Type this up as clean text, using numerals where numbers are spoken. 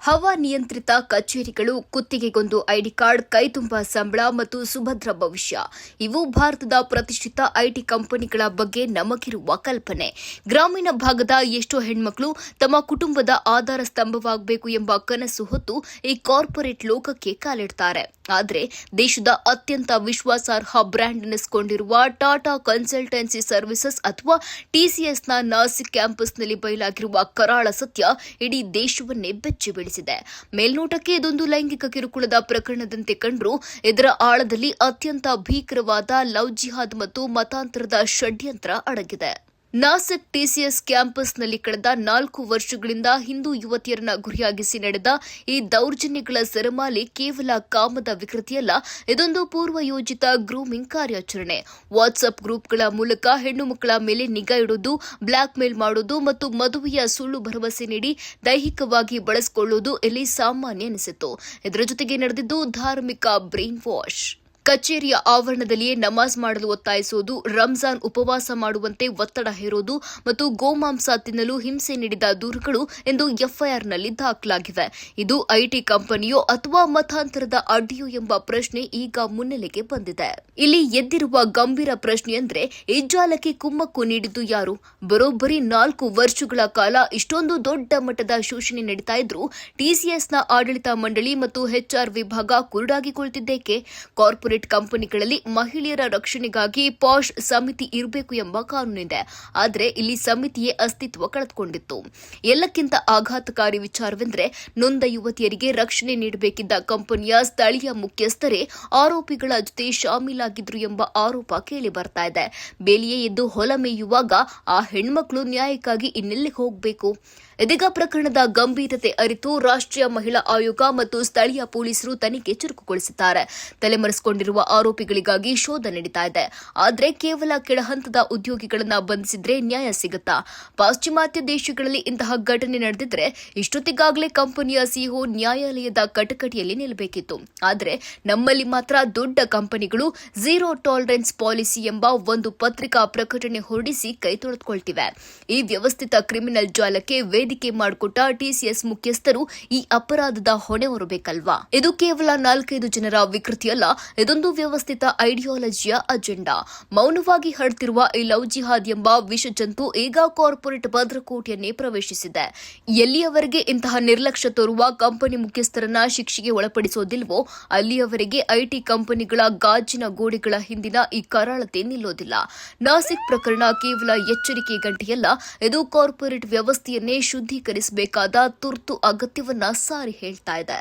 ಹವಾನಿಯಂತ್ರಿತ ಕಚೇರಿಗಳು, ಕುತ್ತಿಗೆಗೊಂದು ID card, ಕೈತುಂಬ ಸಂಬಳ ಮತ್ತು ಸುಭದ್ರ ಭವಿಷ್ಯ ಇವು ಭಾರತದ ಪ್ರತಿಷ್ಠಿತ ಐಟಿ ಕಂಪನಿಗಳ ಬಗ್ಗೆ ನಮಗಿರುವ ಕಲ್ಪನೆ. ಗ್ರಾಮೀಣ ಭಾಗದ ಎಷ್ಟೋ ಹೆಣ್ಮಕ್ಳು ತಮ್ಮ ಕುಟುಂಬದ ಆಧಾರ ಸ್ತಂಭವಾಗಬೇಕು ಎಂಬ ಕನಸು ಹೊತ್ತು ಈ ಕಾರ್ಪೊರೇಟ್ ಲೋಕಕ್ಕೆ ಕಾಲಿಡ್ತಾರೆ. ಆದರೆ ದೇಶದ ಅತ್ಯಂತ ವಿಶ್ವಾಸಾರ್ಹ ಬ್ರ್ಯಾಂಡ್ ಎನಿಸಿಕೊಂಡಿರುವ ಟಾಟಾ ಕನ್ಸಲ್ಟೆನ್ಸಿ ಸರ್ವಿಸಸ್ ಅಥವಾ ಟಿಸಿಎಸ್ನ ನಾಸಿಕ್ ಕ್ಯಾಂಪಸ್ನಲ್ಲಿ ಬಯಲಾಗಿರುವ ಕರಾಳ ಸತ್ಯ ಇಡೀ ದೇಶವನ್ನೇ ಬೆಚ್ಚಿ ಬೀಳಿಸಿದೆ. ಮೇಲ್ನೋಟಕ್ಕೆ ಇದೊಂದು ಲೈಂಗಿಕ ಕಿರುಕುಳದ ಪ್ರಕರಣದಂತೆ ಕಂಡ್ರೂ ಇದರ ಆಳದಲ್ಲಿ ಅತ್ಯಂತ ಭೀಕರವಾದ ಲವ್ ಜಿಹಾದ್ ಮತ್ತು ಮತಾಂತರದ ಷಡ್ಯಂತ್ರ ಅಡಗಿದೆ. ನಾಸಿಕ್ ಟಿಸಿಎಸ್ ಕ್ಯಾಂಪಸ್ನಲ್ಲಿ ಕಳೆದ 4 ವರ್ಷಗಳಿಂದ ಹಿಂದೂ ಯುವತಿಯರನ್ನ ಗುರಿಯಾಗಿಸಿ ನಡೆದ ಈ ದೌರ್ಜನ್ಯಗಳ ಸರಮಾಲೆ ಕೇವಲ ಕಾಮದ ವಿಕೃತಿಯಲ್ಲ, ಇದೊಂದು ಪೂರ್ವಯೋಜಿತ ಗ್ರೂಮಿಂಗ್ ಕಾರ್ಯಾಚರಣೆ. ವಾಟ್ಸ್ಆಪ್ ಗ್ರೂಪ್ಗಳ ಮೂಲಕ ಹೆಣ್ಣು ಮಕ್ಕಳ ಮೇಲೆ ನಿಗಾ ಇಡುವುದು, ಬ್ಲಾಕ್ ಮೇಲ್ ಮಾಡುವುದು ಮತ್ತು ಮದುವೆಯ ಸುಳ್ಳು ಭರವಸೆ ನೀಡಿ ದೈಹಿಕವಾಗಿ ಬಳಸಿಕೊಳ್ಳುವುದು ಇಲ್ಲಿ ಸಾಮಾನ್ಯ ಎನಿಸಿತು. ಇದರ ಜೊತೆಗೆ ನಡೆದಿದ್ದು ಧಾರ್ಮಿಕ ಬ್ರೈನ್ ವಾಶ್. ಕಚೇರಿಯ ಆವರಣದಲ್ಲಿಯೇ ನಮಾಜ್ ಮಾಡಲು ಒತ್ತಾಯಿಸುವುದು, ರಂಜಾನ್ ಉಪವಾಸ ಮಾಡುವಂತೆ ಒತ್ತಡ ಹೇರುವುದು ಮತ್ತು ಗೋಮಾಂಸ ತಿನ್ನಲು ಹಿಂಸೆ ನೀಡಿದ ದೂರುಗಳು ಎಂದು ಎಫ್ಐಆರ್ನಲ್ಲಿ ದಾಖಲಾಗಿವೆ. ಇದು ಐಟಿ ಕಂಪನಿಯೋ ಅಥವಾ ಮತಾಂತರದ ಅಡ್ಡಿಯೋ ಎಂಬ ಪ್ರಶ್ನೆ ಈಗ ಮುನ್ನೆಲೆಗೆ ಬಂದಿದೆ. ಇಲ್ಲಿ ಎದ್ದಿರುವ ಗಂಭೀರ ಪ್ರಶ್ನೆಯೆಂದರೆ, ಈ ಜಾಲಕ್ಕೆ ಕುಮ್ಮಕ್ಕು ನೀಡಿದ್ದು ಯಾರು? ಬರೋಬ್ಬರಿ 4 ವರ್ಷಗಳ ಕಾಲ ಇಷ್ಟೊಂದು ದೊಡ್ಡ ಮಟ್ಟದ ಶೋಷಣೆ ನಡೀತಾ ಇದ್ರೂ ಟಿಸಿಎಸ್ನ ಆಡಳಿತ ಮಂಡಳಿ ಮತ್ತು ಎಚ್ಆರ್ ವಿಭಾಗ ಕುರುಡಾಗಿ ಕುಳಿತಿದ್ದೇಕೆ? ಕಾರ್ಪೊರೇಟ್ ಕಂಪನಿಗಳಲ್ಲಿ ಮಹಿಳೆಯರ ರಕ್ಷಣೆಗಾಗಿ ಪಾಶ್ ಸಮಿತಿ ಇರಬೇಕು ಎಂಬ ಕಾನೂನಿದೆ. ಆದರೆ ಇಲ್ಲಿ ಸಮಿತಿಯೇ ಅಸ್ತಿತ್ವ ಕಳೆದುಕೊಂಡಿತ್ತು. ಎಲ್ಲಕ್ಕಿಂತ ಆಘಾತಕಾರಿ ವಿಚಾರವೆಂದರೆ, ನೊಂದ ಯುವತಿಯರಿಗೆ ರಕ್ಷಣೆ ನೀಡಬೇಕಿದ್ದ ಕಂಪನಿಯ ಸ್ಥಳೀಯ ಮುಖ್ಯಸ್ಥರೇ ಆರೋಪಿಗಳ ಜೊತೆ ಶಾಮೀಲಾಗಿದ್ರು ಎಂಬ ಆರೋಪ ಕೇಳಿ ಬರ್ತಾ ಇದೆ. ಬೇಲಿಯೇ ಎದ್ದು ಹೊಲ ಮೇಯುವಾಗ ಆ ಹೆಣ್ಮಕ್ಳು ನ್ಯಾಯಕ್ಕಾಗಿ ಇನ್ನೆಲ್ಲಿಗೆ ಹೋಗಬೇಕು? ಇದೀಗ ಪ್ರಕರಣದ ಗಂಭೀರತೆ ಅರಿತು ರಾಷ್ಟ್ರೀಯ ಮಹಿಳಾ ಆಯೋಗ ಮತ್ತು ಸ್ಥಳೀಯ ಪೊಲೀಸರು ತನಿಖೆ ಚುರುಕುಗೊಳಿಸಿದ್ದಾರೆ. ತಲೆಮರೆಸಿಕೊಂಡಿರುವ ಆರೋಪಿಗಳಿಗಾಗಿ ಶೋಧ ನಡೀತಾ ಇದೆ. ಆದರೆ ಕೇವಲ ಕೆಳಹಂತದ ಉದ್ಯೋಗಿಗಳನ್ನ ಬಂಧಿಸಿದ್ರೆ ನ್ಯಾಯ ಸಿಗುತ್ತಾ? ಪಾಶ್ಚಿಮಾತ್ಯ ದೇಶಗಳಲ್ಲಿ ಇಂತಹ ಘಟನೆ ನಡೆದಿದ್ರೆ ಇಷ್ಟೊತ್ತಿಗಾಗಲೇ ಕಂಪನಿಯ ಸಿಇಒ ನ್ಯಾಯಾಲಯದ ಕಟಕಟಿಯಲ್ಲಿ ನಿಲ್ಲಬೇಕಿತ್ತು. ಆದರೆ ನಮ್ಮಲ್ಲಿ ಮಾತ್ರ ದೊಡ್ಡ ಕಂಪನಿಗಳು ಝೀರೋ ಟಾಲರೆನ್ಸ್ ಪಾಲಿಸಿ ಎಂಬ ಒಂದು ಪತ್ರಿಕಾ ಪ್ರಕಟಣೆ ಹೊರಡಿಸಿ ಕೈ ತೊಳೆದುಕೊಳ್ತಿವೆ. ಈ ವ್ಯವಸ್ಥಿತ ಕ್ರಿಮಿನಲ್ ಜಾಲಕ್ಕೆ ವೇದಿಕೆ ಮಾಡಿಕೊಟ್ಟ ಟಿಸಿಎಸ್ ಮುಖ್ಯಸ್ಥರು ಈ ಅಪರಾಧದ ಹೊಣೆ ಹೊರಬೇಕಲ್ವಾ? ಇದು ಕೇವಲ 4-5 ಜನರ ವಿಕೃತಿಯಲ್ಲ, ಇದೊಂದು ವ್ಯವಸ್ಥಿತ ಐಡಿಯಾಲಜಿಯ ಅಜೆಂಡಾ. ಮೌನವಾಗಿ ಹರಡ್ತಿರುವ ಈ ಲವ್ ಜಿಹಾದ್ ಎಂಬ ವಿಷಜಂತು ಈಗ ಕಾರ್ಪೊರೇಟ್ ಭದ್ರಕೋಟೆಯನ್ನೇ ಪ್ರವೇಶಿಸಿದೆ. ಎಲ್ಲಿಯವರೆಗೆ ಇಂತಹ ನಿರ್ಲಕ್ಷ್ಯ ತೋರುವ ಕಂಪನಿ ಮುಖ್ಯಸ್ಥರನ್ನ ಶಿಕ್ಷೆಗೆ ಒಳಪಡಿಸೋದಿಲ್ವೋ ಅಲ್ಲಿಯವರೆಗೆ ಐಟಿ ಕಂಪನಿಗಳ ಗಾಜಿನ ಗೋಡೆಗಳ ಹಿಂದಿನ ಈ ಕರಾಳತೆ ನಿಲ್ಲೋದಿಲ್ಲ. ನಾಸಿಕ್ ಪ್ರಕರಣ ಕೇವಲ ಎಚ್ಚರಿಕೆ ಗಂಟೆಯಲ್ಲ, ಇದು ಕಾರ್ಪೊರೇಟ್ ವ್ಯವಸ್ಥೆಯನ್ನೇ ಶುದ್ಧೀಕರಿಸಬೇಕಾದ ತುರ್ತು ಅಗತ್ಯವನ್ನ ಸಾರಿ ಹೇಳ್ತಾ ಇದೆ.